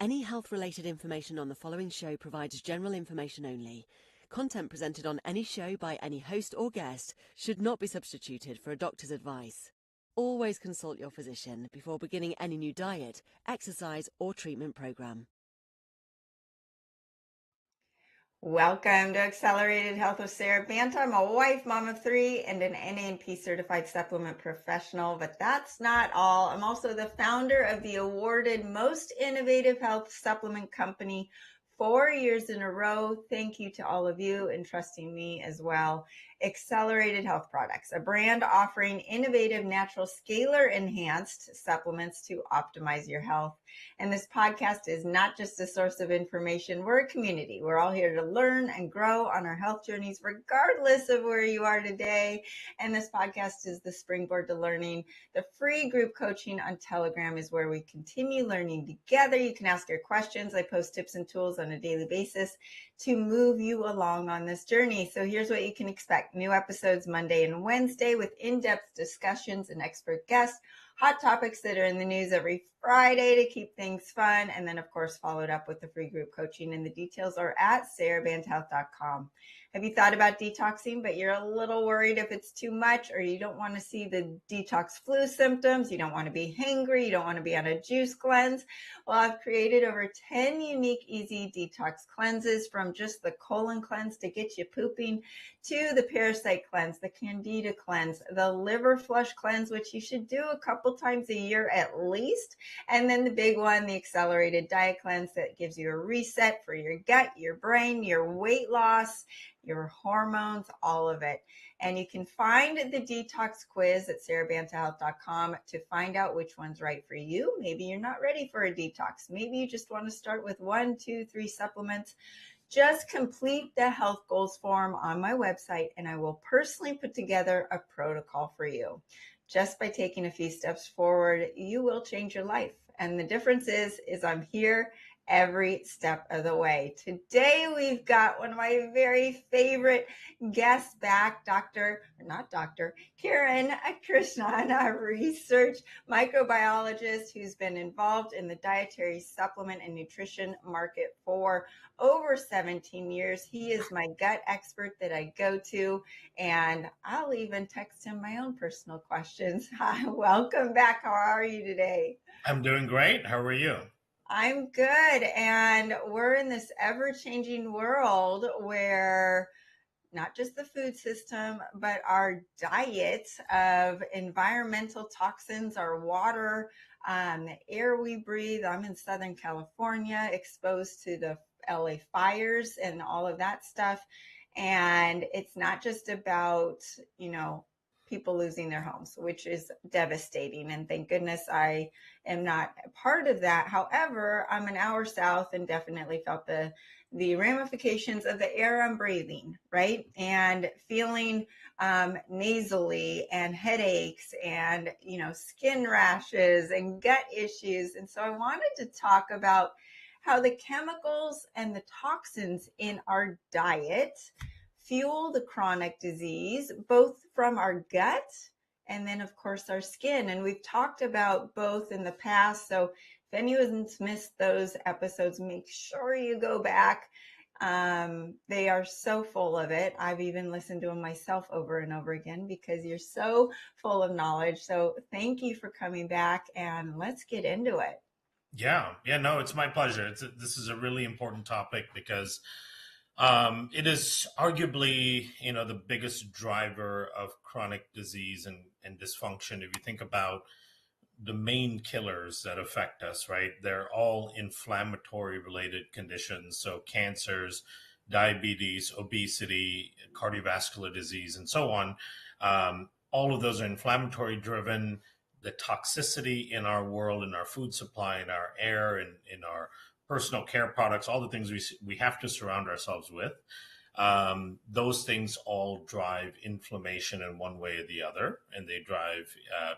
Any health-related information on the following show provides general information only. Content presented on any show by any host or guest should not be substituted for a doctor's advice. Always consult your physician before beginning any new diet, exercise, or treatment program. Welcome to Accelerated Health with Sara Banta. I'm a wife, mom of 3, and an NANP certified supplement professional, but that's not all. I'm also the founder of the awarded Most Innovative Health Supplement Company 4 years in a row. Thank you to all of you in trusting me as well. Accelerated Health Products, a brand offering innovative, natural, scalar-enhanced supplements to optimize your health. And this podcast is not just a source of information. We're a community. We're all here to learn and grow on our health journeys, regardless of where you are today. And this podcast is the springboard to learning. The free group coaching on Telegram is where we continue learning together. You can ask your questions. I post tips and tools on a daily basis to move you along on this journey. So here's what you can expect. New episodes Monday and Wednesday with in-depth discussions and expert guests. Hot topics that are in the news every Friday to keep things fun. And then, of course, followed up with the free group coaching. And the details are at SaraBantaHealth.com. Have you thought about detoxing, but you're a little worried if it's too much, or you don't want to see the detox flu symptoms? You don't want to be hangry. You don't want to be on a juice cleanse. Well, I've created over 10 unique, easy detox cleanses, from just the colon cleanse to get you pooping, to the parasite cleanse, the candida cleanse, the liver flush cleanse, which you should do a couple times a year at least. And then the big one, the accelerated diet cleanse, that gives you a reset for your gut, your brain, your weight loss, your hormones, all of it. And you can find the detox quiz at SaraBantaHealth.com to find out which one's right for you. Maybe you're not ready for a detox. Maybe you just want to start with 1, 2, 3 supplements. Just complete the health goals form on my website, and I will personally put together a protocol for you. Just by taking a few steps forward, you will change your life. And the difference is I'm here every step of the way. Today, we've got one of my very favorite guests back, Kiran Krishnan, a research microbiologist who's been involved in the dietary supplement and nutrition market for over 17 years. He is my gut expert that I go to, and I'll even text him my own personal questions. Hi, welcome back. How are you today? I'm doing great. How are you? I'm good. And we're in this ever-changing world where not just the food system, but our diet of environmental toxins, our water, the air we breathe. I'm in Southern California, exposed to the LA fires and all of that stuff. And it's not just about, people losing their homes, which is devastating. And thank goodness I am not a part of that. However, I'm an hour south and definitely felt the ramifications of the air I'm breathing, right? And feeling nasally and headaches and, skin rashes and gut issues. And so I wanted to talk about how the chemicals and the toxins in our diet fuel the chronic disease, both from our gut and then, of course, our skin. And we've talked about both in the past. So if anyone's missed those episodes, make sure you go back. They are so full of it. I've even listened to them myself over and over again because you're so full of knowledge. So thank you for coming back, and let's get into it. Yeah, no, it's my pleasure. This is a really important topic because it is arguably, the biggest driver of chronic disease and dysfunction. If you think about the main killers that affect us, right? They're all inflammatory related conditions. So cancers, diabetes, obesity, cardiovascular disease, and so on. All of those are inflammatory driven. The toxicity in our world, in our food supply, in our air, in our personal care products, all the things we have to surround ourselves with. Those things all drive inflammation in one way or the other, and they drive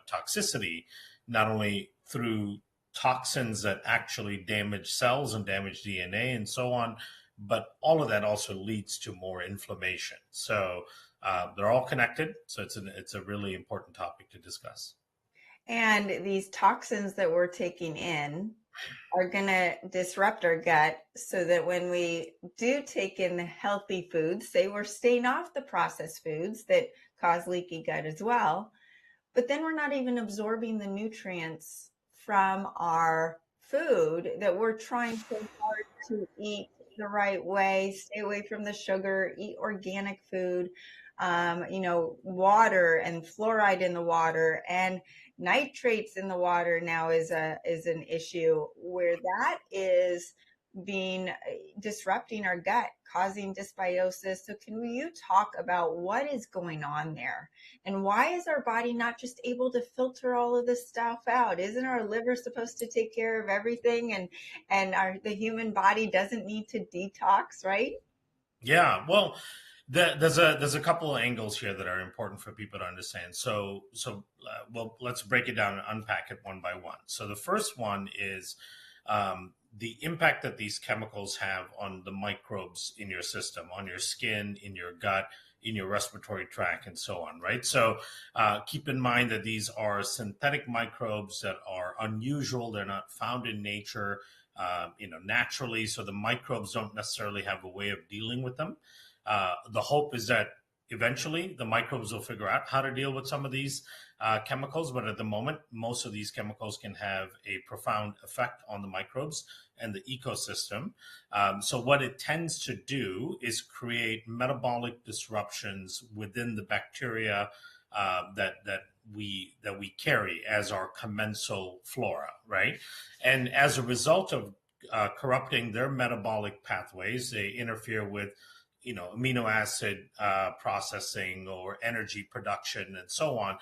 toxicity, not only through toxins that actually damage cells and damage DNA and so on, but all of that also leads to more inflammation. So they're all connected. So it's a really important topic to discuss. And these toxins that we're taking in are going to disrupt our gut so that when we do take in the healthy foods, say we're staying off the processed foods that cause leaky gut as well, but then we're not even absorbing the nutrients from our food that we're trying so hard to eat the right way, stay away from the sugar, eat organic food, water and fluoride in the water and nitrates in the water now is an issue where that is being disrupting our gut, causing dysbiosis. So can you talk about what is going on there? And why is our body not just able to filter all of this stuff out? Isn't our liver supposed to take care of everything, and the human body doesn't need to detox, right? Yeah, well, there's a couple of angles here that are important for people to understand. Well, let's break it down and unpack it one by one. So the first one is the impact that these chemicals have on the microbes in your system, on your skin, in your gut, in your respiratory tract, and so on, right? So keep in mind that these are synthetic microbes that are unusual. They're not found in nature, naturally. So the microbes don't necessarily have a way of dealing with them. The hope is that eventually the microbes will figure out how to deal with some of these chemicals, but at the moment, most of these chemicals can have a profound effect on the microbes and the ecosystem. So what it tends to do is create metabolic disruptions within the bacteria that we carry as our commensal flora, right? And as a result of corrupting their metabolic pathways, they interfere with amino acid processing or energy production and so on,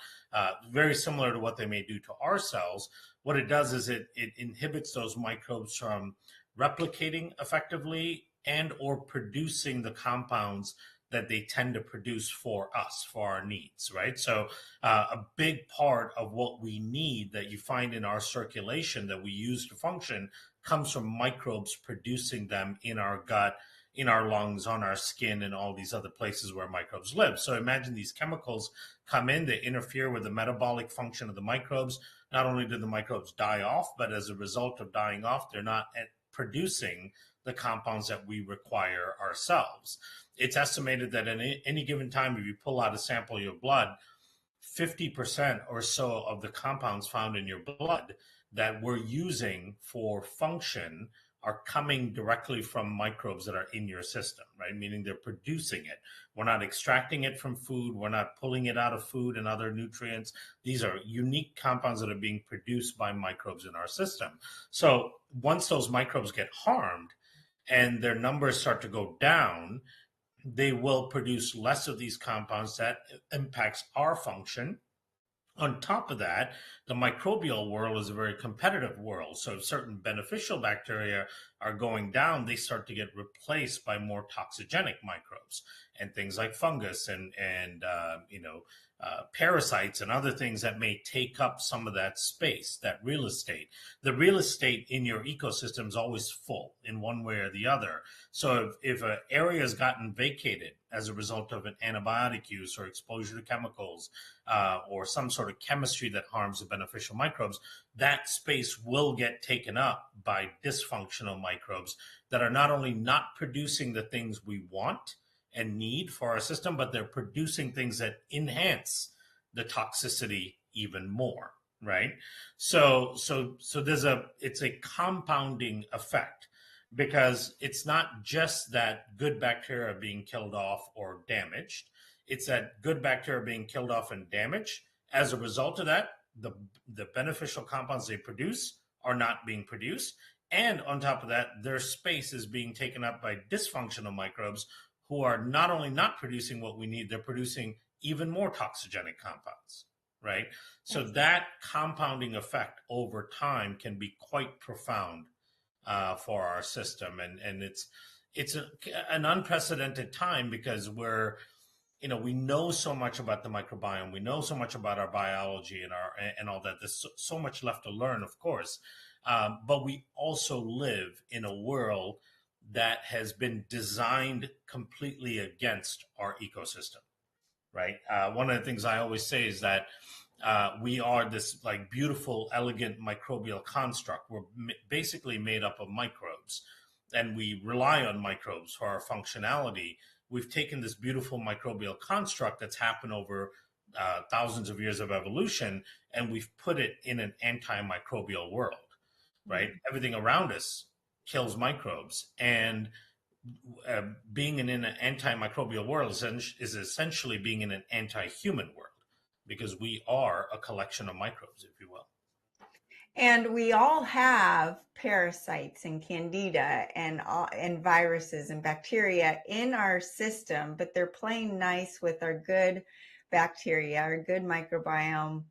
very similar to what they may do to our cells. What it does is it inhibits those microbes from replicating effectively and or producing the compounds that they tend to produce for us, for our needs, right? So a big part of what we need that you find in our circulation that we use to function comes from microbes producing them in our gut, in our lungs, on our skin, and all these other places where microbes live. So imagine these chemicals come in, they interfere with the metabolic function of the microbes. Not only do the microbes die off, but as a result of dying off, they're not producing the compounds that we require ourselves. It's estimated that at any given time, if you pull out a sample of your blood, 50% or so of the compounds found in your blood that we're using for function are coming directly from microbes that are in your system, right? Meaning they're producing it. We're not extracting it from food. We're not pulling it out of food and other nutrients. These are unique compounds that are being produced by microbes in our system. So once those microbes get harmed and their numbers start to go down, they will produce less of these compounds that impacts our function. On top of that, the microbial world is a very competitive world. So if certain beneficial bacteria are going down, they start to get replaced by more toxigenic microbes and things like fungus and parasites and other things that may take up some of that space, that real estate. The real estate in your ecosystem is always full in one way or the other. So if an area has gotten vacated as a result of an antibiotic use or exposure to chemicals or some sort of chemistry that harms the beneficial microbes, that space will get taken up by dysfunctional microbes that are not only not producing the things we want and need for our system, but they're producing things that enhance the toxicity even more, right? So it's a compounding effect, because it's not just that good bacteria being killed off or damaged. It's that good bacteria being killed off and damaged. As a result of that, the beneficial compounds they produce are not being produced. And on top of that, their space is being taken up by dysfunctional microbes who are not only not producing what we need, they're producing even more toxigenic compounds, right? So that compounding effect over time can be quite profound for our system. And it's an unprecedented time, because we know so much about the microbiome. We know so much about our biology and all that. There's so much left to learn, of course. But we also live in a world that has been designed completely against our ecosystem, right? One of the things I always say is that We are this like beautiful, elegant microbial construct. We're basically made up of microbes, and we rely on microbes for our functionality. We've taken this beautiful microbial construct that's happened over thousands of years of evolution, and we've put it in an antimicrobial world, right? Everything around us kills microbes, and being in an antimicrobial world is essentially being in an anti-human world, because we are a collection of microbes, if you will. And we all have parasites and candida and viruses and bacteria in our system, but they're playing nice with our good bacteria, our good microbiome.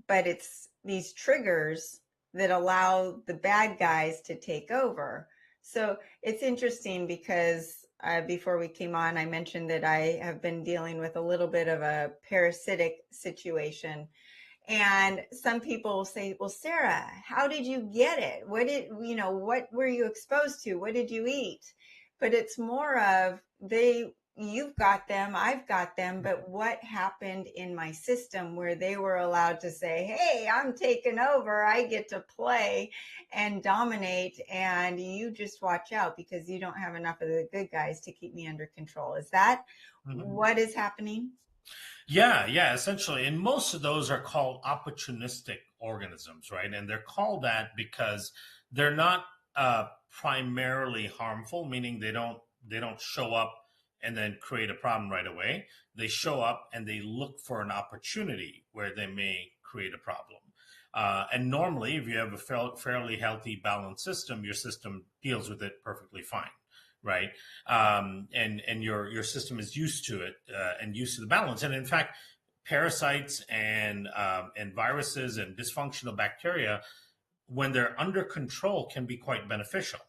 But it's these triggers that allow the bad guys to take over. So it's interesting because before we came on, I mentioned that I have been dealing with a little bit of a parasitic situation. And some people will say, well, Sara, how did you get it? What were you exposed to? What did you eat? But it's more of you've got them, I've got them, but what happened in my system where they were allowed to say, hey, I'm taking over, I get to play and dominate, and you just watch out because you don't have enough of the good guys to keep me under control. Is that what is happening? Yeah, essentially. And most of those are called opportunistic organisms, right? And they're called that because they're not primarily harmful, meaning they don't show up and then create a problem right away. They show up and they look for an opportunity where they may create a problem. And normally, if you have a fairly healthy, balanced system, your system deals with it perfectly fine, right? And your system is used to it and used to the balance. And in fact, parasites and viruses and dysfunctional bacteria, when they're under control, can be quite beneficial.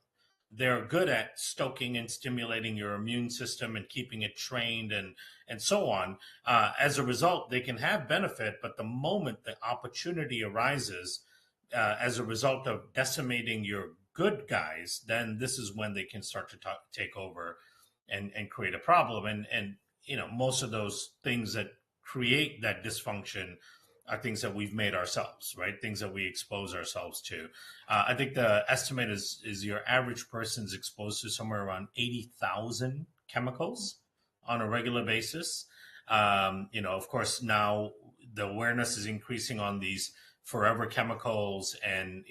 They're good at stoking and stimulating your immune system and keeping it trained and so on. As a result, they can have benefit, but the moment the opportunity arises as a result of decimating your good guys, then this is when they can start to take over and create a problem. And most of those things that create that dysfunction are things that we've made ourselves, right? Things that we expose ourselves to. I think the estimate is your average person's exposed to somewhere around 80,000 chemicals on a regular basis. Of course, now the awareness is increasing on these forever chemicals and,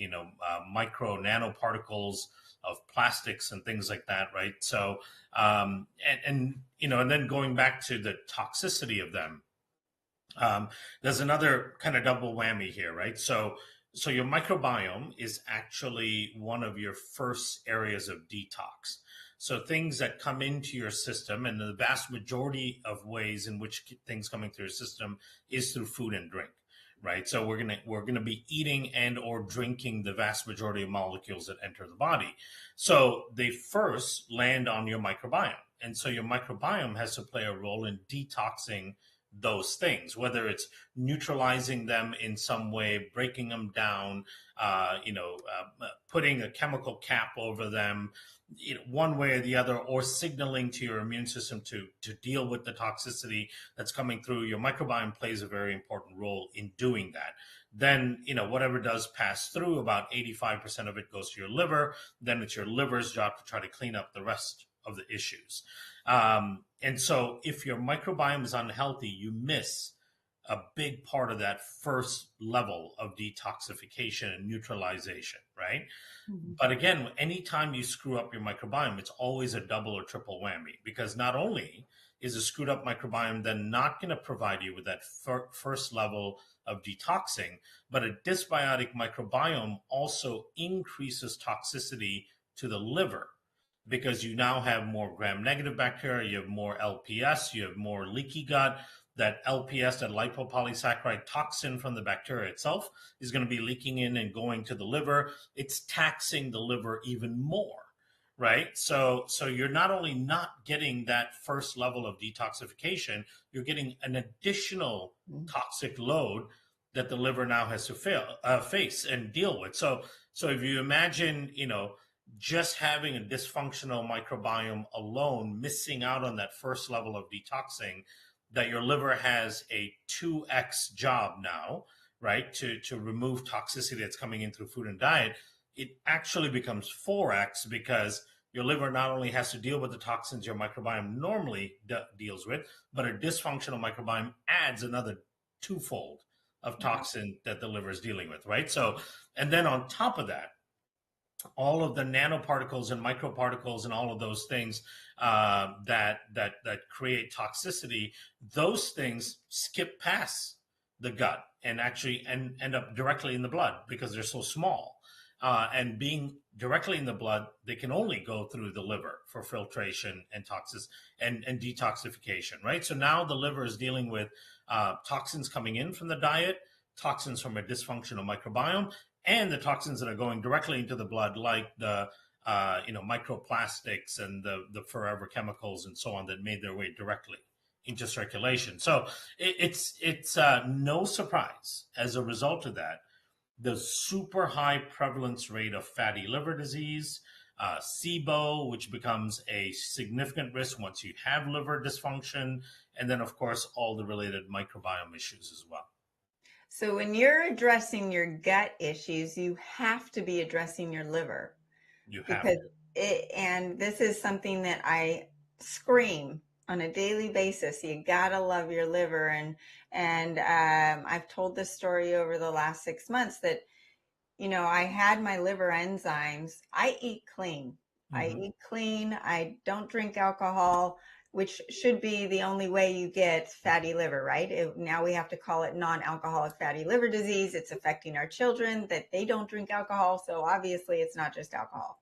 micro nanoparticles of plastics and things like that, right? So, and then going back to the toxicity of them, there's another kind of double whammy here, right? So your microbiome is actually one of your first areas of detox. So things that come into your system, and the vast majority of ways in which things coming through your system is through food and drink, right? So we're gonna be eating and or drinking the vast majority of molecules that enter the body. So they first land on your microbiome, and so your microbiome has to play a role in detoxing those things, whether it's neutralizing them in some way, breaking them down, putting a chemical cap over them, one way or the other, or signaling to your immune system to deal with the toxicity that's coming through. Your microbiome plays a very important role in doing that. Then, whatever does pass through, about 85% of it goes to your liver. Then it's your liver's job to try to clean up the rest of the issues. And so if your microbiome is unhealthy, you miss a big part of that first level of detoxification and neutralization, right? Mm-hmm. But again, anytime you screw up your microbiome, it's always a double or triple whammy, because not only is a screwed up microbiome then not going to provide you with that first level of detoxing, but a dysbiotic microbiome also increases toxicity to the liver, because you now have more gram-negative bacteria, you have more LPS, you have more leaky gut. That LPS, that lipopolysaccharide toxin from the bacteria itself, is going to be leaking in and going to the liver. It's taxing the liver even more, right? So you're not only not getting that first level of detoxification, you're getting an additional toxic load that the liver now has to face and deal with. So if you imagine, just having a dysfunctional microbiome alone, missing out on that first level of detoxing, that your liver has a 2x job now, right, to remove toxicity that's coming in through food and diet, it actually becomes 4x, because your liver not only has to deal with the toxins your microbiome normally deals with, but a dysfunctional microbiome adds another twofold of toxin that the liver is dealing with, right? So, and then on top of that, all of the nanoparticles and microparticles and all of those things that create toxicity, those things skip past the gut and actually end up directly in the blood because they're so small. And being directly in the blood, they can only go through the liver for filtration and and detoxification, right? So now the liver is dealing with toxins coming in from the diet, toxins from a dysfunctional microbiome, and the toxins that are going directly into the blood, like the microplastics and the forever chemicals and so on that made their way directly into circulation. So it's no surprise as a result of that, the super high prevalence rate of fatty liver disease, SIBO, which becomes a significant risk once you have liver dysfunction, and then, of course, all the related microbiome issues as well. So when you're addressing your gut issues, you have to be addressing your liver. You have to. And this is something that I scream on a daily basis. You gotta love your liver. And I've told this story over the last 6 months that, I had my liver enzymes. I eat clean. I eat clean. I don't drink alcohol, which should be the only way you get fatty liver, right? Now we have to call it non-alcoholic fatty liver disease. It's affecting our children that they don't drink alcohol. So obviously it's not just alcohol.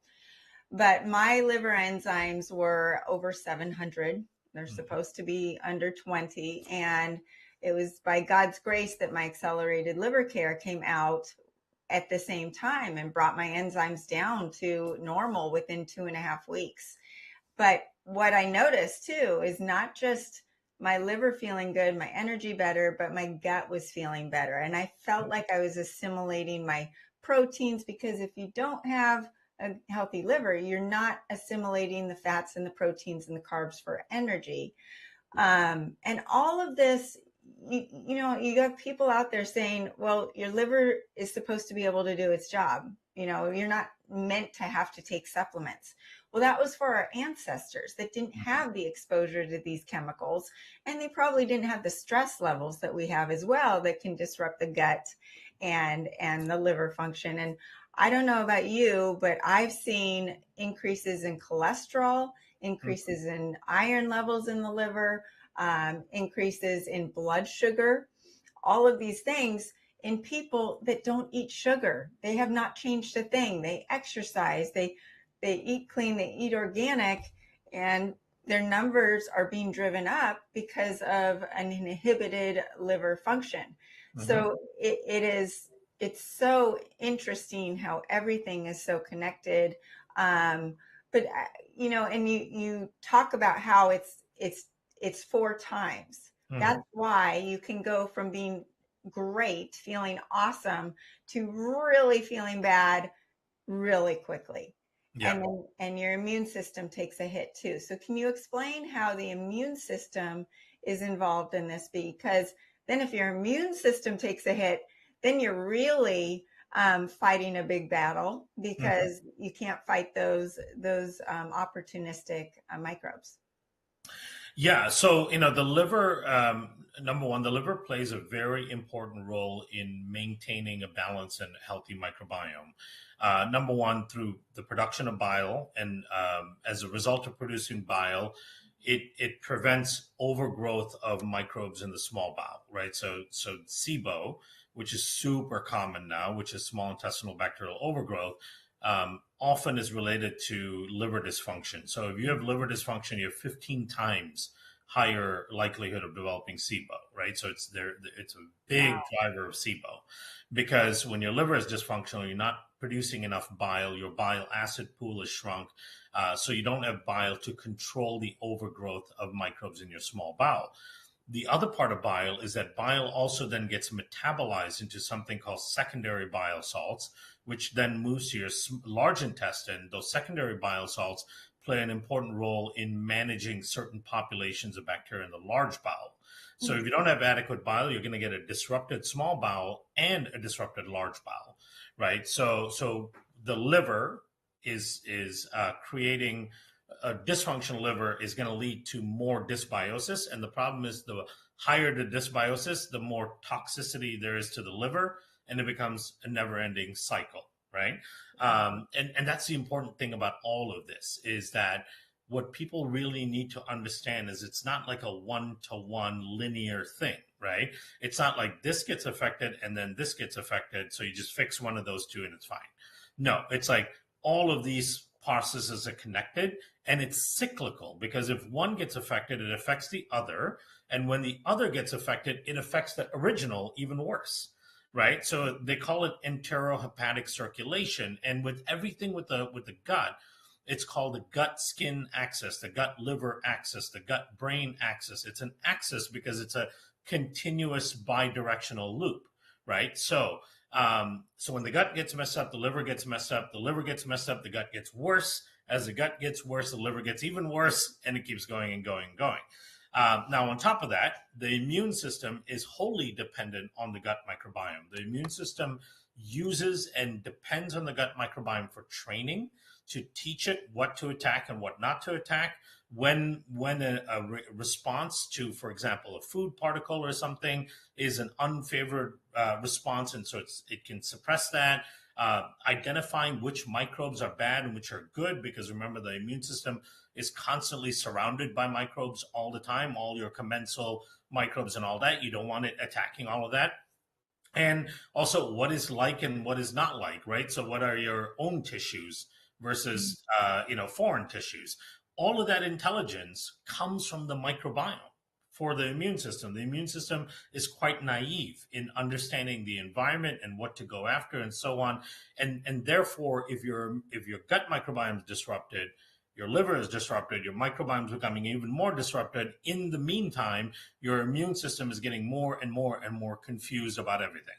But my liver enzymes were over 700. They're supposed to be under 20. And it was by God's grace that my accelerated liver care came out at the same time and brought my enzymes down to normal within 2.5 weeks. But what I noticed too is not just my liver feeling good, my energy better, but my gut was feeling better. And I felt like I was assimilating my proteins, because if you don't have a healthy liver, you're not assimilating the fats and the proteins and the carbs for energy. And all of this, you have people out there saying, well, your liver is supposed to be able to do its job. You're not meant to have to take supplements. Well, that was for our ancestors that didn't have the exposure to these chemicals, and they probably didn't have the stress levels that we have as well that can disrupt the gut and the liver function. And I don't know about you, but I've seen increases in cholesterol, increases in iron levels in the liver, increases in blood sugar, all of these things in people that don't eat sugar. They have not changed a thing. They exercise, they eat clean, they eat organic, and their numbers are being driven up because of an inhibited liver function. So it's so interesting how everything is so connected. But and you talk about how it's 4 times. That's why you can go from being great, feeling awesome, to really feeling bad really quickly. Yeah. And your immune system takes a hit too. So can you explain how the immune system is involved in this? Because then if your immune system takes a hit, then you're really fighting a big battle, because you can't fight those opportunistic microbes. Yeah. So, the liver, number one, the liver plays a very important role in maintaining a balanced and healthy microbiome. Number one, through the production of bile. And as a result of producing bile, it prevents overgrowth of microbes in the small bowel, right? So SIBO, which is super common now, which is small intestinal bacterial overgrowth, often is related to liver dysfunction. So if you have liver dysfunction, you have 15 times higher likelihood of developing SIBO, right? So it's a big driver of SIBO, because when your liver is dysfunctional, you're not producing enough bile. Your bile acid pool is shrunk, so you don't have bile to control the overgrowth of microbes in your small bowel. The other part of bile is that bile also then gets metabolized into something called secondary bile salts, which then moves to your large intestine. Those secondary bile salts play an important role in managing certain populations of bacteria in the large bowel. So if you don't have adequate bile, you're going to get a disrupted small bowel and a disrupted large bowel, right? So the liver is creating a dysfunctional liver is going to lead to more dysbiosis, and the problem is the higher the dysbiosis, the more toxicity there is to the liver, and it becomes a never-ending cycle, right? And that's the important thing about all of this is that what people really need to understand is it's not like a one-to-one linear thing, right? It's not like this gets affected and then this gets affected, so you just fix one of those two and it's fine. No, it's like all of these processes are connected, and it's cyclical, because if one gets affected, it affects the other, and when the other gets affected, it affects the original even worse, right? So they call it enterohepatic circulation, and with everything with the gut, it's called the gut-skin axis, the gut-liver axis, the gut-brain axis. It's an axis because it's a continuous bidirectional loop, right? So when the gut gets messed up, the liver gets messed up. The liver gets messed up, the gut gets worse. As the gut gets worse, the liver gets even worse, and it keeps going and going and going. Now, on top of that, the immune system is wholly dependent on the gut microbiome. The immune system uses and depends on the gut microbiome for training, to teach it what to attack and what not to attack. When a response to, for example, a food particle or something is an unfavored response, and so it can suppress that. Identifying which microbes are bad and which are good, because remember, the immune system is constantly surrounded by microbes all the time, all your commensal microbes and all that. You don't want it attacking all of that. And also what is like and what is not like, right? So what are your own tissues versus foreign tissues? All of that intelligence comes from the microbiome for the immune system. The immune system is quite naive in understanding the environment and what to go after and so on. And therefore, if your gut microbiome is disrupted, your liver is disrupted, your microbiome is becoming even more disrupted. In the meantime, your immune system is getting more and more and more confused about everything.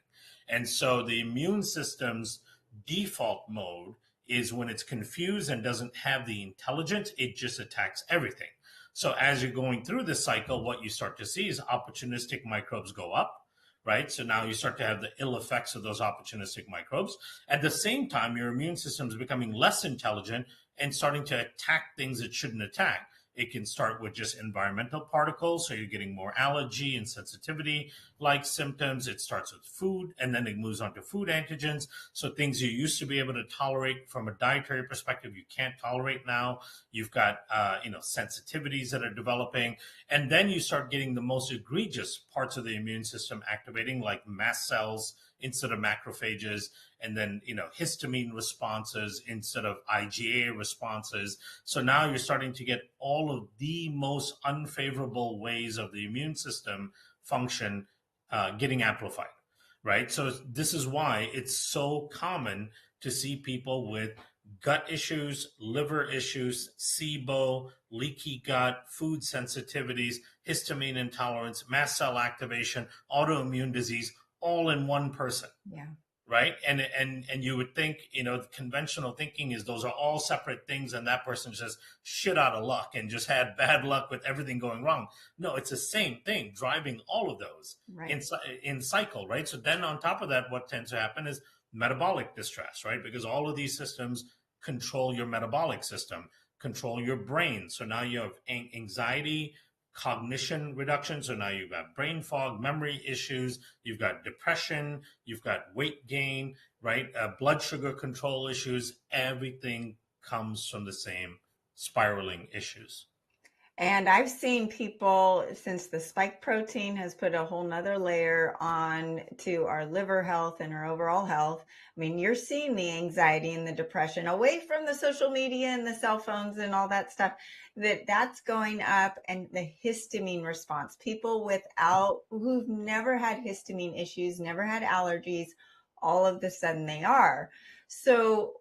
And so the immune system's default mode is when it's confused and doesn't have the intelligence, it just attacks everything. So as you're going through this cycle, what you start to see is opportunistic microbes go up, right? So now you start to have the ill effects of those opportunistic microbes. At the same time, your immune system is becoming less intelligent and starting to attack things it shouldn't attack. It can start with just environmental particles, so you're getting more allergy and sensitivity like symptoms. It starts with food, and then it moves on to food antigens. So things you used to be able to tolerate from a dietary perspective, you can't tolerate now. You've got sensitivities that are developing, and then you start getting the most egregious parts of the immune system activating, like mast cells instead of macrophages, and then histamine responses instead of IgA responses. So now you're starting to get all of the most unfavorable ways of the immune system function getting amplified, right? So this is why it's so common to see people with gut issues, liver issues, SIBO, leaky gut, food sensitivities, histamine intolerance, mast cell activation, autoimmune disease, all in one person. Yeah. Right. And you would think, conventional thinking is those are all separate things, and that person just shit out of luck and just had bad luck with everything going wrong. No, it's the same thing driving all of those in cycle. Right. So then on top of that, what tends to happen is metabolic distress, right? Because all of these systems control your metabolic system, control your brain. So now you have anxiety, cognition reduction. So now you've got brain fog, memory issues, you've got depression, you've got weight gain, right? Blood sugar control issues. Everything comes from the same spiraling issues. And I've seen people, since the spike protein has put a whole nother layer on to our liver health and our overall health. I mean, you're seeing the anxiety and the depression away from the social media and the cell phones and all that stuff, that's going up. And the histamine response, people who've never had histamine issues, never had allergies, all of a sudden they are. So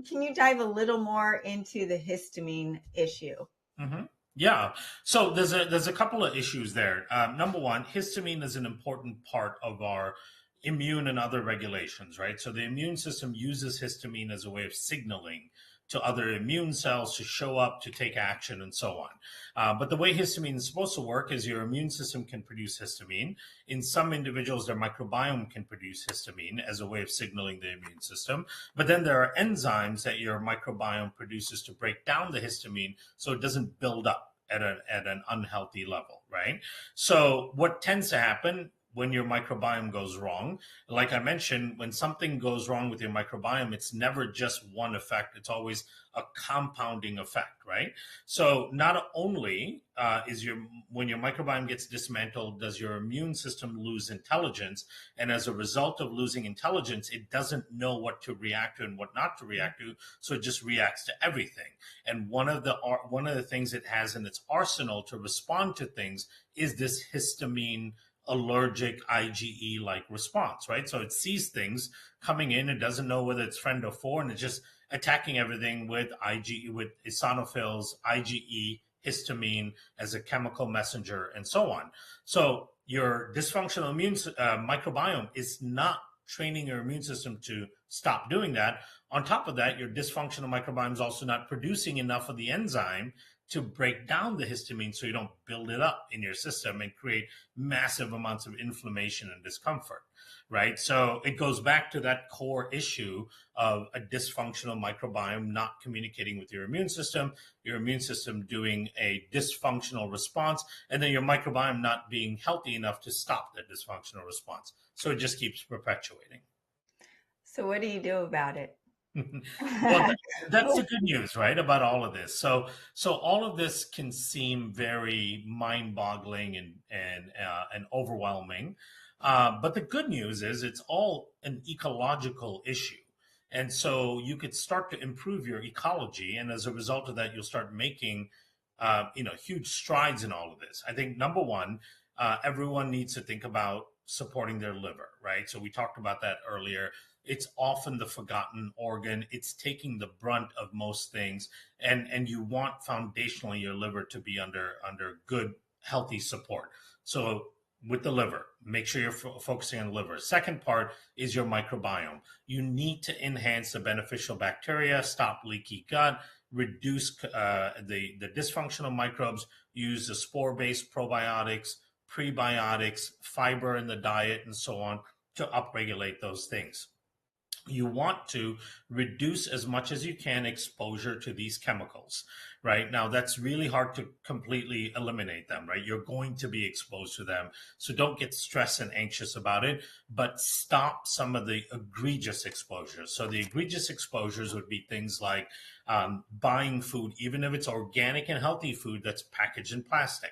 can you dive a little more into the histamine issue? Mm-hmm. Yeah. So there's a couple of issues there. Number one, histamine is an important part of our immune and other regulations, right? So the immune system uses histamine as a way of signaling to other immune cells to show up, to take action, and so on. But the way histamine is supposed to work is your immune system can produce histamine. In some individuals, their microbiome can produce histamine as a way of signaling the immune system. But then there are enzymes that your microbiome produces to break down the histamine so it doesn't build up at an unhealthy level, right? So what tends to happen when your microbiome goes wrong, like I mentioned, when something goes wrong with your microbiome, it's never just one effect. It's always a compounding effect, right? So not only when your microbiome gets dismantled, does your immune system lose intelligence, and as a result of losing intelligence, it doesn't know what to react to and what not to react to, so it just reacts to everything. And one of the things it has in its arsenal to respond to things is this histamine allergic IgE like response, right? So it sees things coming in, it doesn't know whether it's friend or foe, and it's just attacking everything with eosinophils, IgE, histamine as a chemical messenger, and so on. So your dysfunctional microbiome is not training your immune system to stop doing that. On top of that, your dysfunctional microbiome is also not producing enough of the enzyme to break down the histamine so you don't build it up in your system and create massive amounts of inflammation and discomfort, right? So it goes back to that core issue of a dysfunctional microbiome not communicating with your immune system doing a dysfunctional response, and then your microbiome not being healthy enough to stop that dysfunctional response. So it just keeps perpetuating. So what do you do about it? Well, that's the good news, right, about all of this. So all of this can seem very mind-boggling and overwhelming, but the good news is it's all an ecological issue, and so you could start to improve your ecology, and as a result of that, you'll start making huge strides in all of this. I think number one, everyone needs to think about supporting their liver, right? So we talked about that earlier. It's often the forgotten organ. It's taking the brunt of most things, and you want foundationally your liver to be under good, healthy support. So with the liver, make sure you're focusing on the liver. Second part is your microbiome. You need to enhance the beneficial bacteria, stop leaky gut, reduce the dysfunctional microbes, use the spore-based probiotics, prebiotics, fiber in the diet, and so on to upregulate those things. You want to reduce as much as you can exposure to these chemicals, right? Now, that's really hard to completely eliminate them, right? You're going to be exposed to them. So don't get stressed and anxious about it, but stop some of the egregious exposures. So the egregious exposures would be things like buying food, even if it's organic and healthy food that's packaged in plastic.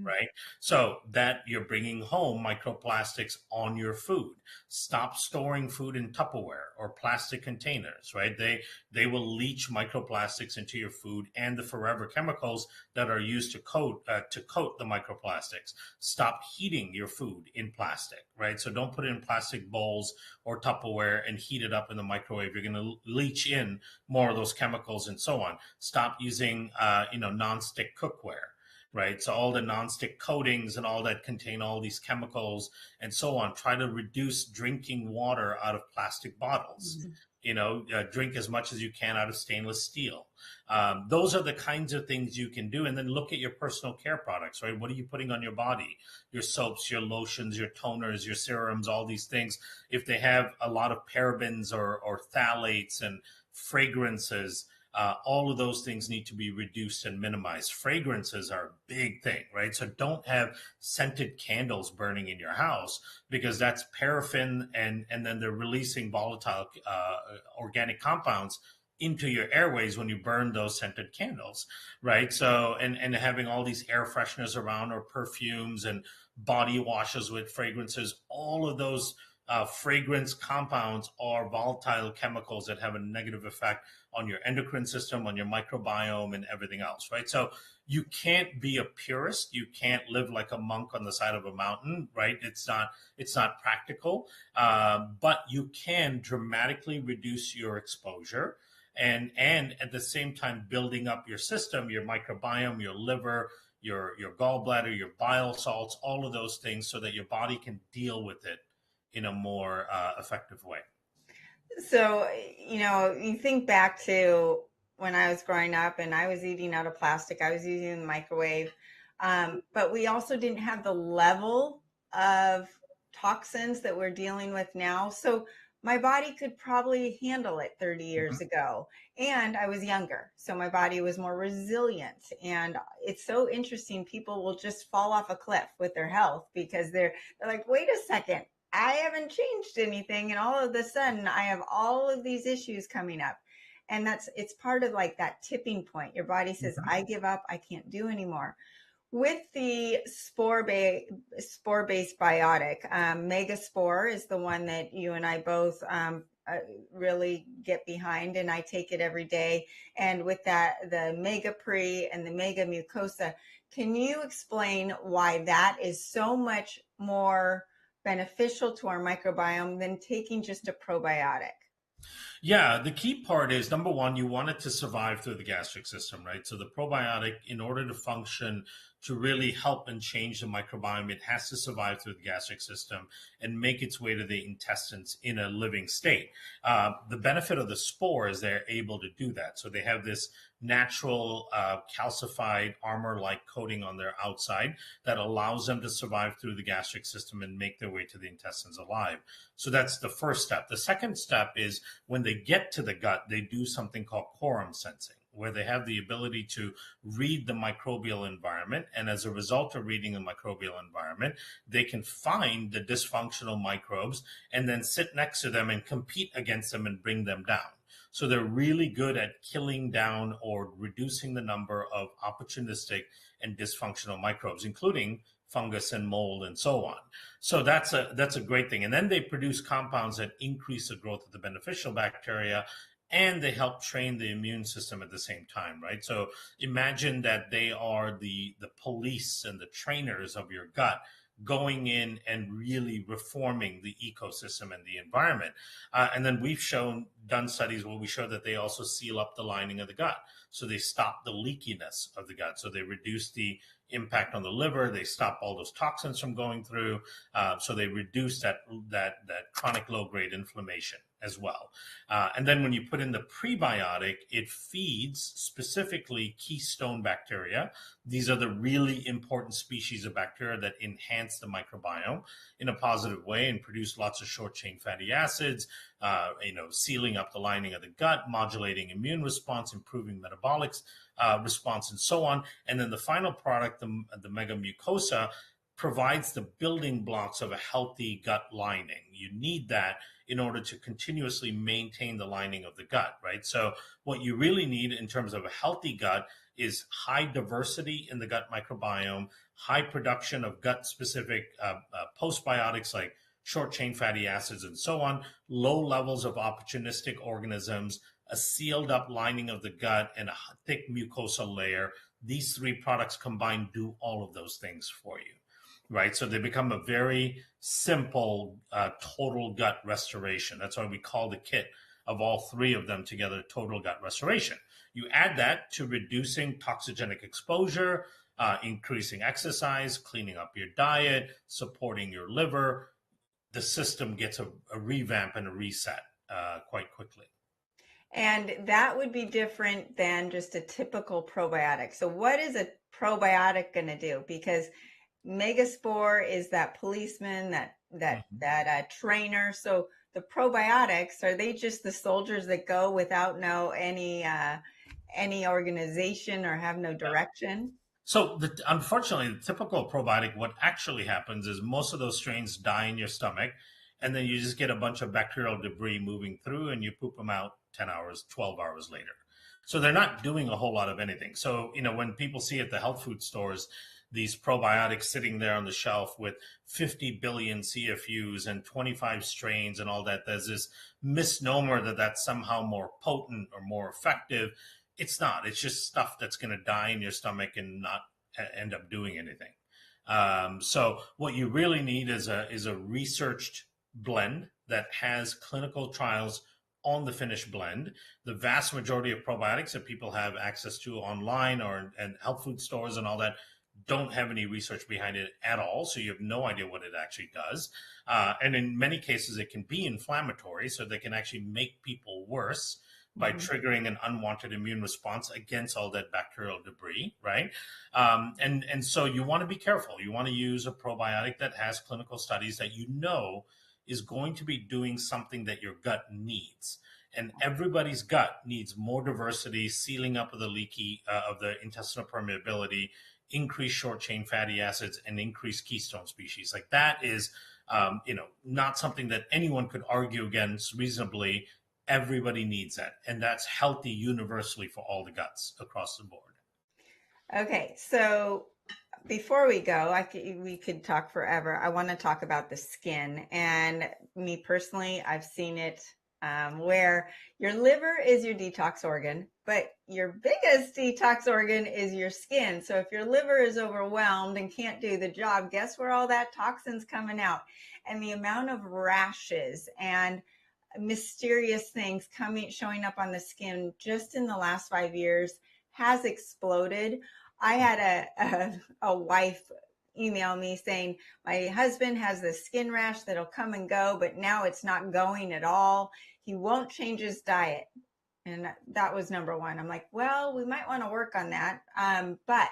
Right? So that you're bringing home microplastics on your food. Stop storing food in Tupperware or plastic containers, right? They will leach microplastics into your food and the forever chemicals that are used to coat the microplastics. Stop heating your food in plastic, right? So don't put it in plastic bowls or Tupperware and heat it up in the microwave. You're going to leach in more of those chemicals and so on. Stop using nonstick cookware. Right. So all the nonstick coatings and all that contain all these chemicals and so on. Try to reduce drinking water out of plastic bottles. Drink as much as you can out of stainless steel. Those are the kinds of things you can do. And then look at your personal care products, right? What are you putting on your body? Your soaps, your lotions, your toners, your serums, all these things. If they have a lot of parabens or phthalates and fragrances, all of those things need to be reduced and minimized. Fragrances are a big thing, right? So don't have scented candles burning in your house because that's paraffin and then they're releasing volatile organic compounds into your airways when you burn those scented candles, right? So, and having all these air fresheners around or perfumes and body washes with fragrances, all of those fragrance compounds are volatile chemicals that have a negative effect on your endocrine system, on your microbiome, and everything else, right? So you can't be a purist. You can't live like a monk on the side of a mountain, right? It's not practical, but you can dramatically reduce your exposure and at the same time building up your system, your microbiome, your liver, your gallbladder, your bile salts, all of those things so that your body can deal with it in a more effective way. So, you think back to when I was growing up, and I was eating out of plastic. I was using the microwave. But we also didn't have the level of toxins that we're dealing with now. So my body could probably handle it 30 years ago. And I was younger, so my body was more resilient. And it's so interesting. People will just fall off a cliff with their health because they're like, wait a second, I haven't changed anything. And all of a sudden, I have all of these issues coming up. And it's part of like that tipping point. Your body says, I give up, I can't do anymore. With the spore-based biotic, Megaspore is the one that you and I both really get behind, and I take it every day. And with that, the Mega Pre and the Mega Mucosa, can you explain why that is so much more beneficial to our microbiome than taking just a probiotic? Yeah, the key part is number one, you want it to survive through the gastric system, right? So the probiotic, in order to function, to really help and change the microbiome, it has to survive through the gastric system and make its way to the intestines in a living state. The benefit of the spore is they're able to do that. So they have this natural calcified armor-like coating on their outside that allows them to survive through the gastric system and make their way to the intestines alive. So that's the first step. The second step is when they get to the gut, they do something called quorum sensing, where they have the ability to read the microbial environment. And as a result of reading the microbial environment, they can find the dysfunctional microbes and then sit next to them and compete against them and bring them down. So they're really good at killing down or reducing the number of opportunistic and dysfunctional microbes, including fungus and mold and so on. So that's a great thing. And then they produce compounds that increase the growth of the beneficial bacteria, and they help train the immune system at the same time, right? So imagine that they are the police and the trainers of your gut, going in and really reforming the ecosystem and the environment. And then we've done studies where we show that they also seal up the lining of the gut. So they stop the leakiness of the gut. So they reduce the impact on the liver. They stop all those toxins from going through. So they reduce that chronic low-grade inflammation as well. And then when you put in the prebiotic, it feeds specifically keystone bacteria. These are the really important species of bacteria that enhance the microbiome in a positive way and produce lots of short-chain fatty acids, sealing up the lining of the gut, modulating immune response, improving metabolic response, and so on. And then the final product, the Mega Mucosa, provides the building blocks of a healthy gut lining. You need that in order to continuously maintain the lining of the gut, right? So what you really need in terms of a healthy gut is high diversity in the gut microbiome, high production of gut-specific postbiotics like short-chain fatty acids and so on, low levels of opportunistic organisms, a sealed up lining of the gut, and a thick mucosa layer. These three products combined do all of those things for you, right? So they become a very simple total gut restoration. That's why we call the kit of all three of them together total gut restoration. You add that to reducing toxigenic exposure, increasing exercise, cleaning up your diet, supporting your liver. The system gets a revamp and a reset quite quickly. And that would be different than just a typical probiotic. So what is a probiotic going to do? Because Megaspore is that policeman, that trainer. So the probiotics, are they just the soldiers that go without any organization or have no direction? So unfortunately, the typical probiotic, what actually happens is most of those strains die in your stomach, and then you just get a bunch of bacterial debris moving through and you poop them out 10 hours, 12 hours later. So they're not doing a whole lot of anything. So, when people see at the health food stores, these probiotics sitting there on the shelf with 50 billion CFUs and 25 strains and all that, there's this misnomer that that's somehow more potent or more effective. It's not. It's just stuff that's going to die in your stomach and not end up doing anything. So what you really need is a researched blend that has clinical trials on the finished blend. The vast majority of probiotics that people have access to online or and health food stores and all that don't have any research behind it at all. So you have no idea what it actually does. And in many cases, it can be inflammatory. So they can actually make people worse by triggering an unwanted immune response against all that bacterial debris, right? And so you want to be careful. You want to use a probiotic that has clinical studies that you know is going to be doing something that your gut needs. And everybody's gut needs more diversity, sealing up of the leaky, of the intestinal permeability, increased short chain fatty acids, and increased keystone species. Like that is, not something that anyone could argue against reasonably. Everybody needs that. And that's healthy universally for all the guts across the board. Okay, so before we go, we could talk forever. I want to talk about the skin. And me personally, I've seen it where your liver is your detox organ, but your biggest detox organ is your skin. So if your liver is overwhelmed and can't do the job, guess where all that toxin's coming out? And the amount of rashes and mysterious things showing up on the skin just in the last 5 years has exploded. I had a wife email me saying, my husband has this skin rash that'll come and go, but now it's not going at all. He won't change his diet. And that was number one. I'm like, well, we might want to work on that. But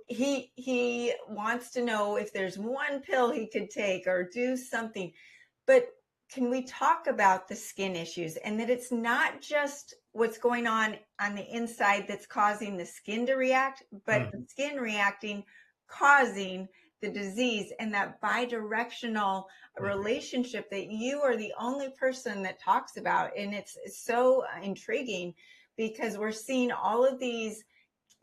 he wants to know if there's one pill he could take or do something. But can we talk about the skin issues and that it's not just what's going on the inside that's causing the skin to react, but the skin reacting, causing the disease, and that bidirectional relationship that you are the only person that talks about. And it's so intriguing because we're seeing all of these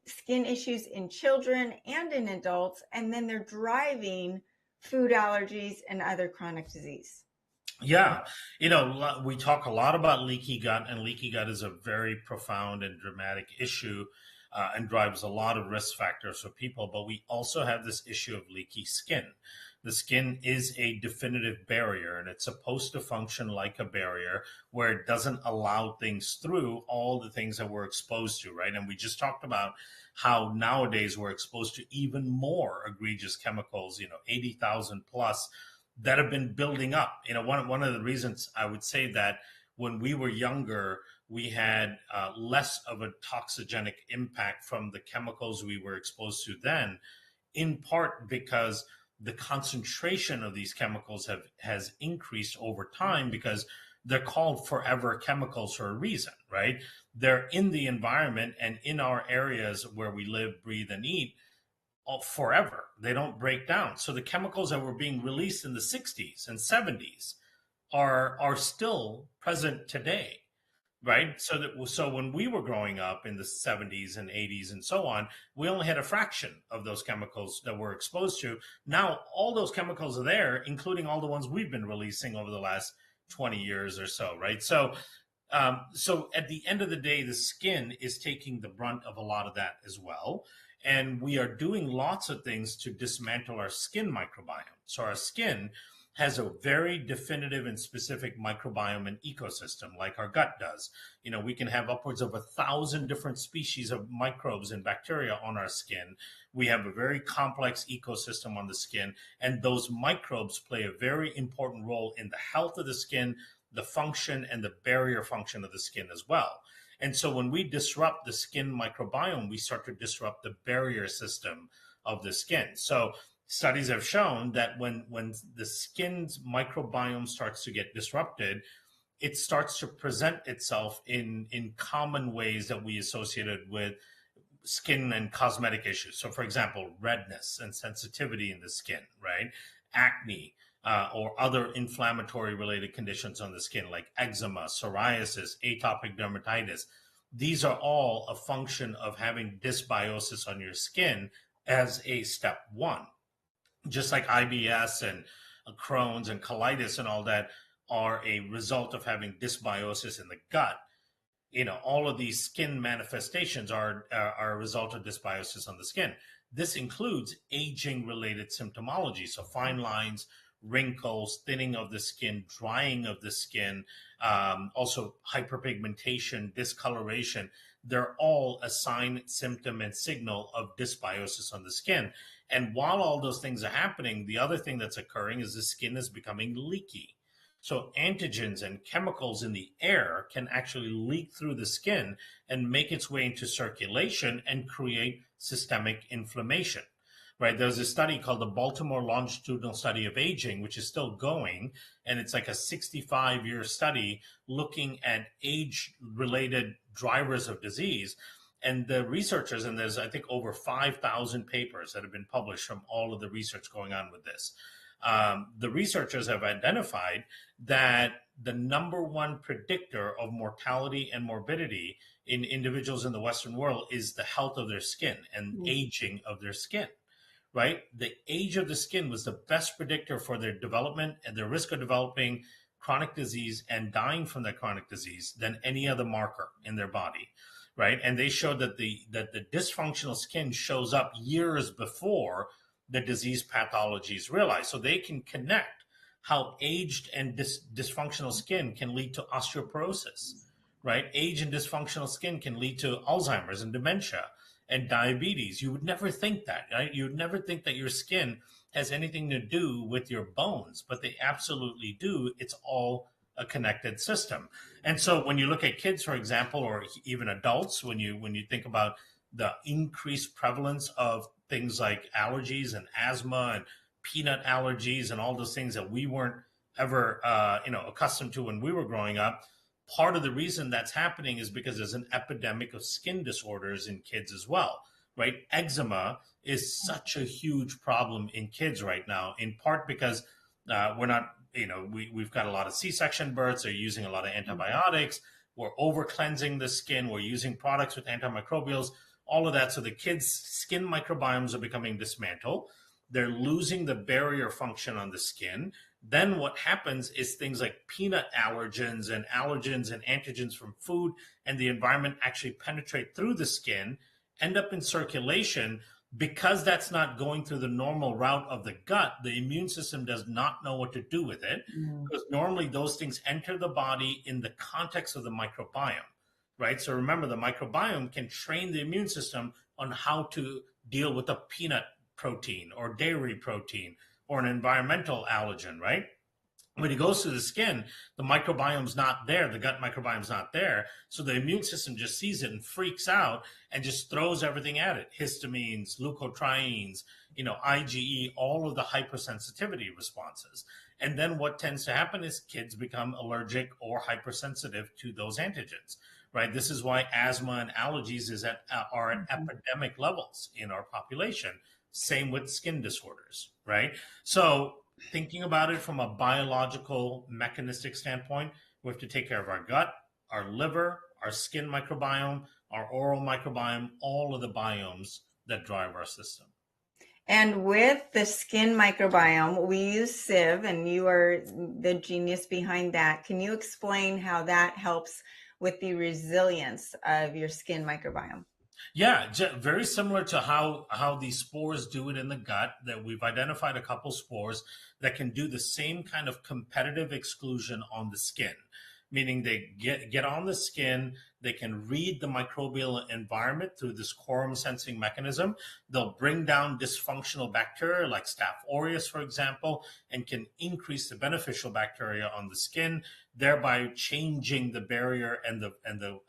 skin issues in children and in adults, and then they're driving food allergies and other chronic disease. Yeah. We talk a lot about leaky gut, and leaky gut is a very profound and dramatic issue and drives a lot of risk factors for people. But we also have this issue of leaky skin. The skin is a definitive barrier, and it's supposed to function like a barrier where it doesn't allow things through, all the things that we're exposed to, right? And we just talked about how nowadays we're exposed to even more egregious chemicals, 80,000 plus, that have been building up. One of the reasons I would say that when we were younger, we had less of a toxigenic impact from the chemicals we were exposed to then, in part because the concentration of these chemicals has increased over time, because they're called forever chemicals for a reason, right? They're in the environment and in our areas where we live, breathe, and eat forever. They don't break down. So the chemicals that were being released in the 60s and 70s are still present today, right? So when we were growing up in the 70s and 80s and so on, we only had a fraction of those chemicals that we're exposed to. Now all those chemicals are there, including all the ones we've been releasing over the last 20 years or so, right? So at the end of the day, the skin is taking the brunt of a lot of that as well. And we are doing lots of things to dismantle our skin microbiome. So our skin has a very definitive and specific microbiome and ecosystem, like our gut does. We can have upwards of 1,000 different species of microbes and bacteria on our skin. We have a very complex ecosystem on the skin, and those microbes play a very important role in the health of the skin, the function and the barrier function of the skin as well. And so when we disrupt the skin microbiome, we start to disrupt the barrier system of the skin. So studies have shown that when the skin's microbiome starts to get disrupted, it starts to present itself in common ways that we associated with skin and cosmetic issues. So for example, redness and sensitivity in the skin, right? Acne, or other inflammatory related conditions on the skin like eczema, psoriasis, atopic dermatitis. These are all a function of having dysbiosis on your skin as a step one. Just like IBS and Crohn's and colitis and all that are a result of having dysbiosis in the gut. All of these skin manifestations are a result of dysbiosis on the skin. This includes aging related symptomology. So fine lines, wrinkles, thinning of the skin, drying of the skin, also hyperpigmentation, discoloration. They're all a sign, symptom, and signal of dysbiosis on the skin. And while all those things are happening, the other thing that's occurring is the skin is becoming leaky. So antigens and chemicals in the air can actually leak through the skin and make its way into circulation and create systemic inflammation. Right? There's a study called the Baltimore Longitudinal Study of Aging, which is still going, and it's like a 65-year study looking at age-related drivers of disease. And the researchers, and there's I think over 5,000 papers that have been published from all of the research going on with this. The researchers have identified that the number one predictor of mortality and morbidity in individuals in the Western world is the health of their skin and aging of their skin. Right? The age of the skin was the best predictor for their development and their risk of developing chronic disease and dying from that chronic disease than any other marker in their body. Right? And they showed that the dysfunctional skin shows up years before the disease pathology is realized. So they can connect how aged and dysfunctional skin can lead to osteoporosis. Right? Age and dysfunctional skin can lead to Alzheimer's and dementia and diabetes. You would never think that, right? You would never think that your skin has anything to do with your bones, but they absolutely do. It's all a connected system. And so when you look at kids, for example, or even adults, when you think about the increased prevalence of things like allergies and asthma and peanut allergies and all those things that we weren't ever accustomed to when we were growing up, part of the reason that's happening is because there's an epidemic of skin disorders in kids as well, right? Eczema is such a huge problem in kids right now, in part because we're not, we've got a lot of C-section births, they're using a lot of antibiotics, we're over cleansing the skin, we're using products with antimicrobials, all of that. So the kids' skin microbiomes are becoming dismantled. They're losing the barrier function on the skin. Then what happens is things like peanut allergens and antigens from food and the environment actually penetrate through the skin, end up in circulation. Because that's not going through the normal route of the gut, the immune system does not know what to do with it, because normally those things enter the body in the context of the microbiome, right? So remember, the microbiome can train the immune system on how to deal with a peanut protein or dairy protein or an environmental allergen, right? When it goes through the skin, the microbiome's not there, the gut microbiome's not there. So the immune system just sees it and freaks out and just throws everything at it. Histamines, leukotrienes, IgE, all of the hypersensitivity responses. And then what tends to happen is kids become allergic or hypersensitive to those antigens, right? This is why asthma and allergies are at epidemic levels in our population. Same with skin disorders, right? So thinking about it from a biological mechanistic standpoint, we have to take care of our gut, our liver, our skin microbiome, our oral microbiome, all of the biomes that drive our system. And with the skin microbiome, we use sieve, and you are the genius behind that. Can you explain how that helps with the resilience of your skin microbiome? Yeah, very similar to how these spores do it in the gut, that we've identified a couple spores that can do the same kind of competitive exclusion on the skin, meaning they get on the skin, they can read the microbial environment through this quorum sensing mechanism. They'll bring down dysfunctional bacteria like Staph aureus, for example, and can increase the beneficial bacteria on the skin, thereby changing the barrier and the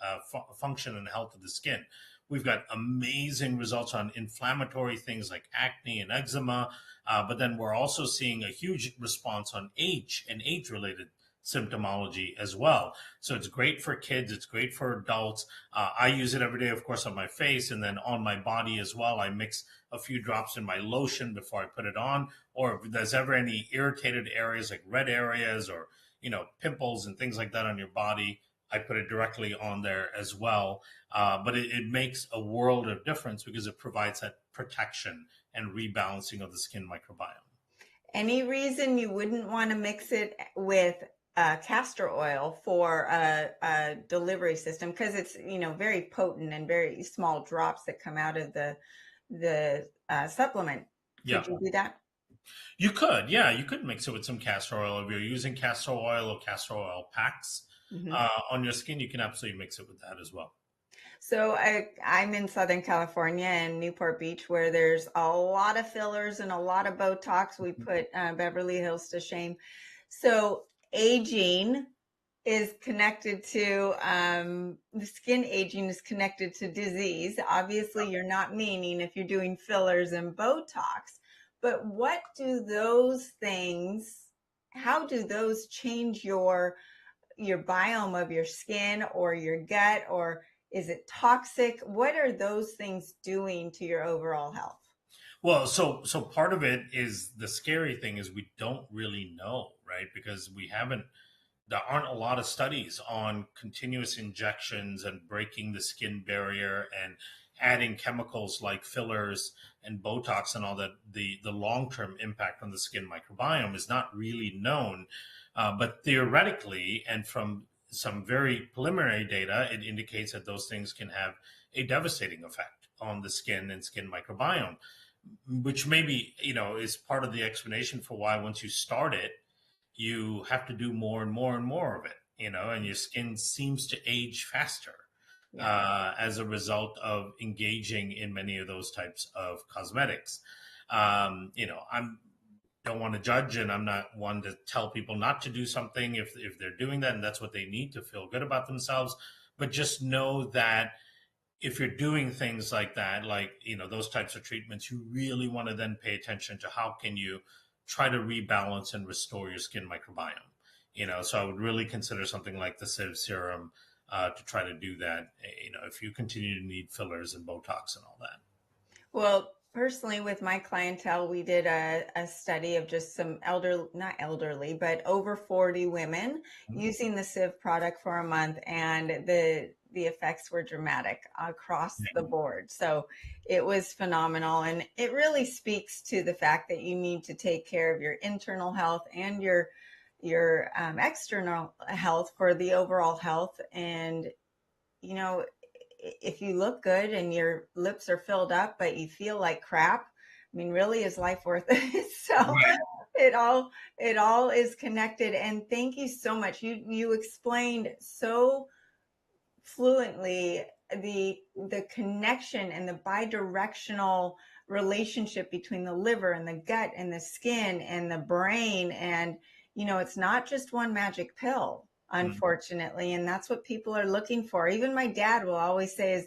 function and health of the skin. We've got amazing results on inflammatory things like acne and eczema, but then we're also seeing a huge response on age-related symptomology as well. So it's great for kids, it's great for adults. I use it every day, of course, on my face and then on my body as well. I mix a few drops in my lotion before I put it on, or if there's ever any irritated areas like red areas or pimples and things like that on your body, I put it directly on there as well. But it makes a world of difference because it provides that protection and rebalancing of the skin microbiome. Any reason you wouldn't want to mix it with castor oil for a delivery system? Because it's very potent and very small drops that come out of the supplement. Could you do that? You could, yeah. You could mix it with some castor oil. If you're using castor oil or castor oil packs on your skin, you can absolutely mix it with that as well. So I'm in Southern California and Newport Beach, where there's a lot of fillers and a lot of Botox. We put Beverly Hills to shame. So aging is connected to the skin aging is connected to disease. Obviously, you're not meaning if you're doing fillers and Botox, but what do those things, how do those change your biome of your skin or your gut, or is it toxic? What are those things doing to your overall health? Well, so part of it is the scary thing is we don't really know, right? Because there aren't a lot of studies on continuous injections and breaking the skin barrier and adding chemicals like fillers and Botox and all that. The long term impact on the skin microbiome is not really known. But theoretically, and from some very preliminary data, it indicates that those things can have a devastating effect on the skin and skin microbiome, which maybe, is part of the explanation for why once you start it, you have to do more and more and more of it, and your skin seems to age faster as a result of engaging in many of those types of cosmetics. I'm don't want to judge, and I'm not one to tell people not to do something if they're doing that and that's what they need to feel good about themselves. But just know that if you're doing things like that, like, those types of treatments, you really want to then pay attention to how can you try to rebalance and restore your skin microbiome. So I would really consider something like the Sieve serum to try to do that, if you continue to need fillers and Botox and all that. Well, personally, with my clientele, we did a study of just some not elderly, but over 40 women using the Sieve product for a month, and the effects were dramatic across the board. So it was phenomenal. And it really speaks to the fact that you need to take care of your internal health and your external health for the overall health. And, if you look good and your lips are filled up, but you feel like crap, I mean, really, is life worth it? So it all is connected. And thank you so much. You explained so fluently the connection and the bidirectional relationship between the liver and the gut and the skin and the brain. And, it's not just one magic pill, unfortunately. And that's what people are looking for. Even my dad will always say,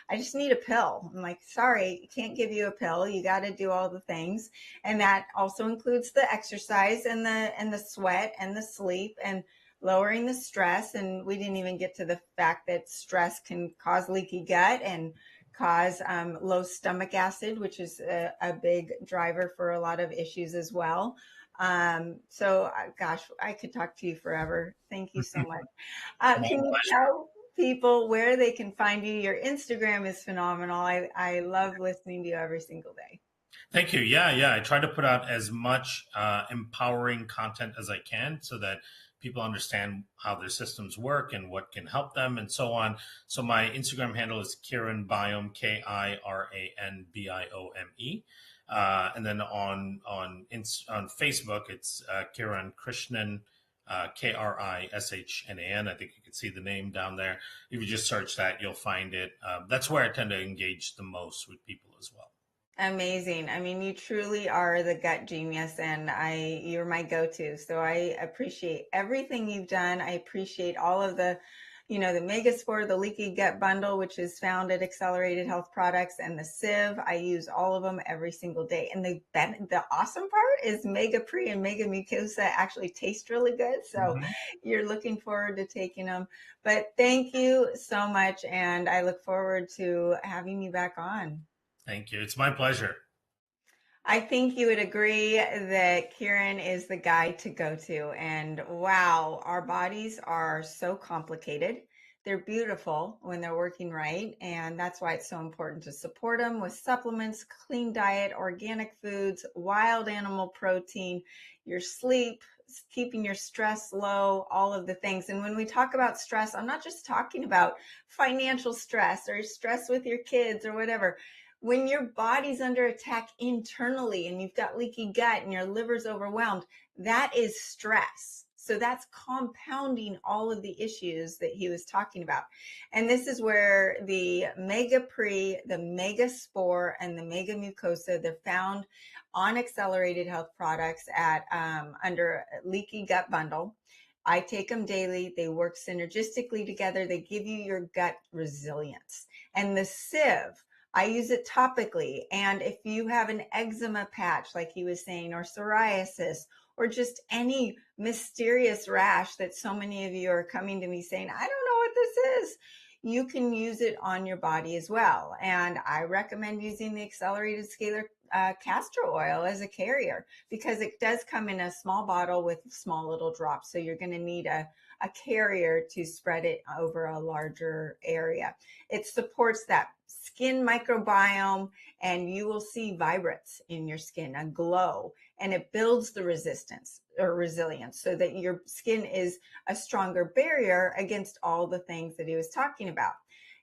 I just need a pill. I'm like, sorry, can't give you a pill. You got to do all the things. And that also includes the exercise and the sweat and the sleep and lowering the stress. And we didn't even get to the fact that stress can cause leaky gut and cause low stomach acid, which is a big driver for a lot of issues as well. Gosh, I could talk to you forever. Thank you so much. Can you tell people where they can find you? Your Instagram is phenomenal. I love listening to you every single day. Thank you. Yeah. I try to put out as much empowering content as I can so that people understand how their systems work and what can help them and so on. So my Instagram handle is Kiran Biome, KiranBiome. And then on Facebook, it's Kiran Krishnan, Krishnan. I think you can see the name down there. If you just search that, you'll find it. That's where I tend to engage the most with people as well. Amazing. I mean, you truly are the gut genius, and you're my go-to. So I appreciate everything you've done. I appreciate all of the the Megaspore, the leaky gut bundle, which is found at Accelerated Health Products, and the Sieve. I use all of them every single day. And the awesome part is Mega Pre and Mega Mucosa actually taste really good. So you're looking forward to taking them. But thank you so much. And I look forward to having you back on. Thank you. It's my pleasure. I think you would agree that Kiran is the guy to go to. And wow, our bodies are so complicated. They're beautiful when they're working right. And that's why it's so important to support them with supplements, clean diet, organic foods, wild animal protein, your sleep, keeping your stress low, all of the things. And when we talk about stress, I'm not just talking about financial stress or stress with your kids or whatever. When your body's under attack internally and you've got leaky gut and your liver's overwhelmed, that is stress. So that's compounding all of the issues that he was talking about. And this is where the Mega Pre, the Mega Spore, and the Mega Mucosa, they're found on Accelerated Health Products at under Leaky Gut Bundle. I take them daily. They work synergistically together. They give you your gut resilience. And the sieve, I use it topically. And if you have an eczema patch, like he was saying, or psoriasis, or just any mysterious rash that so many of you are coming to me saying, I don't know what this is, you can use it on your body as well. And I recommend using the accelerated scalar castor oil as a carrier, because it does come in a small bottle with small little drops. So you're going to need a carrier to spread it over a larger area. It supports that skin microbiome, and you will see vibrance in your skin, a glow, and it builds the resistance or resilience so that your skin is a stronger barrier against all the things that he was talking about.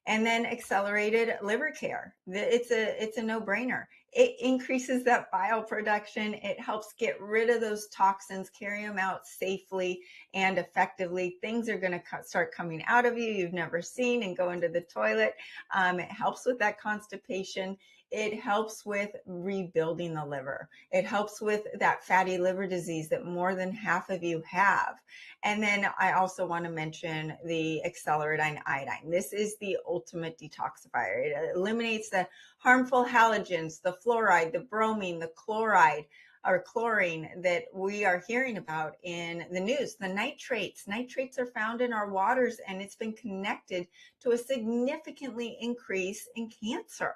And then accelerated liver care. It's a no-brainer. It increases that bile production. It helps get rid of those toxins, carry them out safely and effectively. Things are going to start coming out of you've never seen and go into the toilet. It helps with that constipation. It helps with rebuilding the liver. It helps with that fatty liver disease that more than half of you have. And then I also want to mention the accelerating iodine. This is the ultimate detoxifier. It eliminates the harmful halogens, the fluoride, the bromine, the chloride, or chlorine that we are hearing about in the news. The nitrates. Nitrates are found in our waters, and it's been connected to a significantly increase in cancer.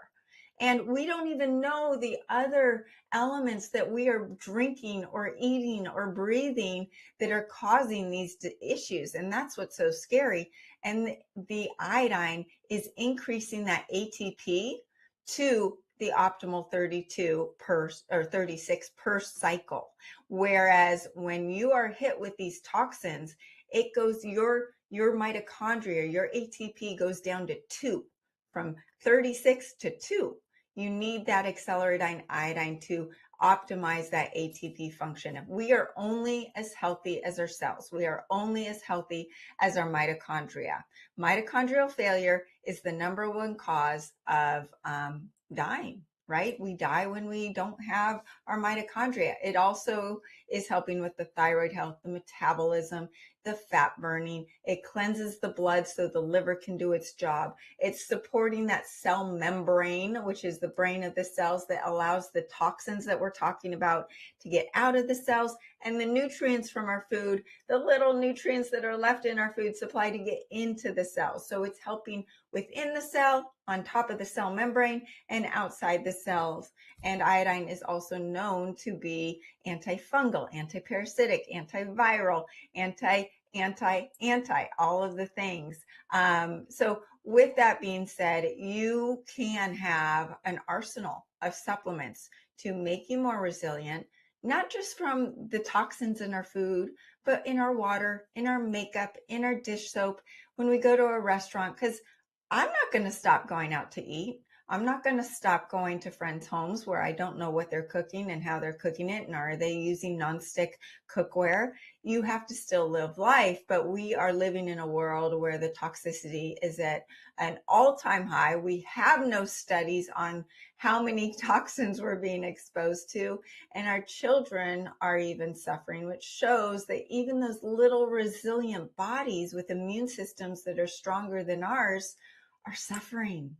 And we don't even know the other elements that we are drinking or eating or breathing that are causing these issues. And that's what's so scary. And the iodine is increasing that ATP to the optimal 32 per or 36 per cycle. Whereas when you are hit with these toxins, it goes, your mitochondria, your ATP goes down to 2, from 36 to 2. You need that accelerating iodine to optimize that ATP function. We are only as healthy as our cells. We are only as healthy as our mitochondria. Mitochondrial failure is the number one cause of dying, right? We die when we don't have our mitochondria. It also is helping with the thyroid health, the metabolism, the fat burning. It cleanses the blood so the liver can do its job. It's supporting that cell membrane, which is the brain of the cells that allows the toxins that we're talking about to get out of the cells, and the nutrients from our food, the little nutrients that are left in our food supply, to get into the cells. So it's helping within the cell, on top of the cell membrane, and outside the cells. And iodine is also known to be antifungal, antiparasitic, antiviral, anti, all of the things. So with that being said, you can have an arsenal of supplements to make you more resilient, not just from the toxins in our food, but in our water, in our makeup, in our dish soap, when we go to a restaurant. Because I'm not going to stop going out to eat. I'm not going to stop going to friends' homes where I don't know what they're cooking and how they're cooking it, and are they using nonstick cookware. You have to still live life, but we are living in a world where the toxicity is at an all-time high. We have no studies on how many toxins we're being exposed to, and our children are even suffering, which shows that even those little resilient bodies with immune systems that are stronger than ours are suffering.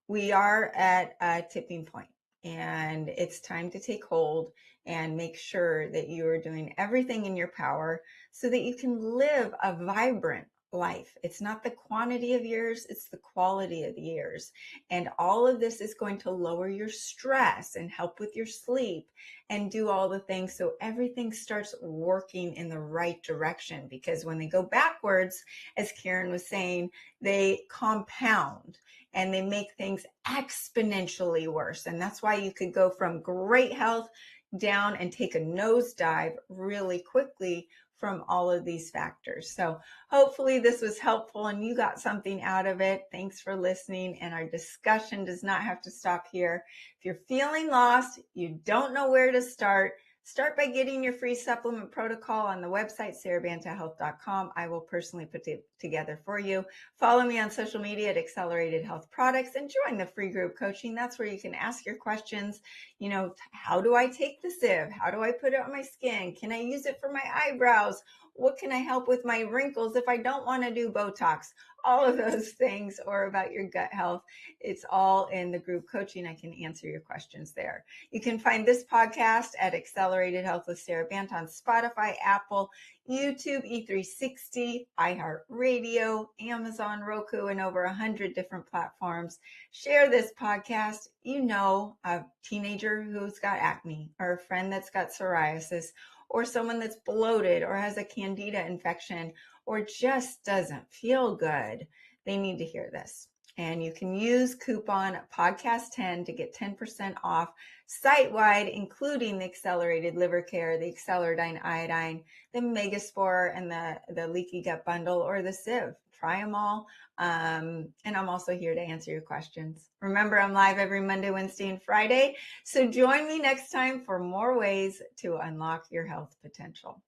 We are at a tipping point, and it's time to take hold and make sure that you are doing everything in your power so that you can live a vibrant life. It's not the quantity of years, it's the quality of years. And all of this is going to lower your stress and help with your sleep and do all the things so everything starts working in the right direction. Because when they go backwards, as Kiran was saying, they compound and they make things exponentially worse. And that's why you could go from great health down and take a nosedive really quickly from all of these factors. So hopefully this was helpful and you got something out of it. Thanks for listening. And our discussion does not have to stop here. If you're feeling lost, you don't know where to start by getting your free supplement protocol on the website, SaraBantaHealth.com. I will personally put it together for you. Follow me on social media at Accelerated Health Products and join the free group coaching. That's where you can ask your questions. You know, how do I take the sieve? How do I put it on my skin? Can I use it for my eyebrows? what can I help with my wrinkles if I don't want to do Botox? All of those things, or about your gut health. It's all in the group coaching. I can answer your questions there. You can find this podcast at Accelerated Health with Sara Banta on Spotify, Apple, YouTube, E360, iHeartRadio, Amazon, Roku, and over 100 different platforms. Share this podcast. You know, a teenager who's got acne, or a friend that's got psoriasis, or someone that's bloated or has a candida infection or just doesn't feel good. They need to hear this. And you can use coupon podcast10 to get 10% off site-wide, including the accelerated liver care, the Acceleradine iodine, the Megaspore, and the leaky gut bundle, or the sieve. Try them all. And I'm also here to answer your questions. Remember, I'm live every Monday, Wednesday, and Friday. So join me next time for more ways to unlock your health potential.